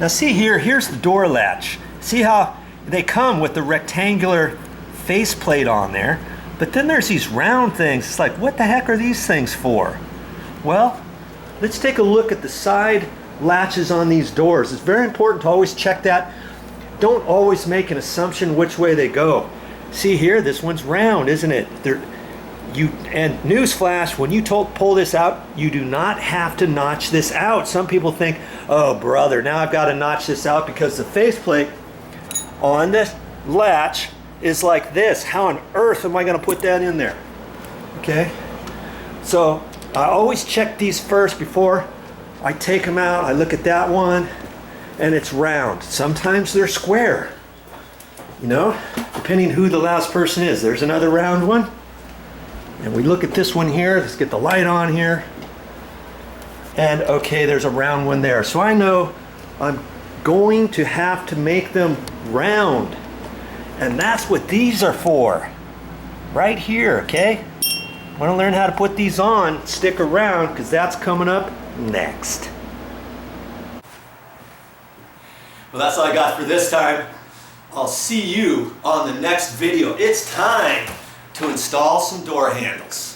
Now see here, here's the door latch. See how they come with the rectangular faceplate on there, but then there's these round things. It's like, what the heck are these things for? Well, let's take a look at the side latches on these doors. It's very important to always check that. Don't always make an assumption which way they go. See here, this one's round, isn't it? And newsflash, when you pull this out, you do not have to notch this out. Some people think, oh brother, now I've got to notch this out because the faceplate on this latch is like this. How on earth am I going to put that in there? Okay, so I always check these first before I take them out. I look at that one and it's round. Sometimes they're square, you know, depending who the last person is. There's another round one. And we look at this one here. Let's get the light on here. And okay, there's a round one there. So I know I'm going to have to make them round. And that's what these are for. Right here, okay? Want to learn how to put these on, stick around, because that's coming up next. Well, that's all I got for this time. I'll see you on the next video. It's time to install some door handles.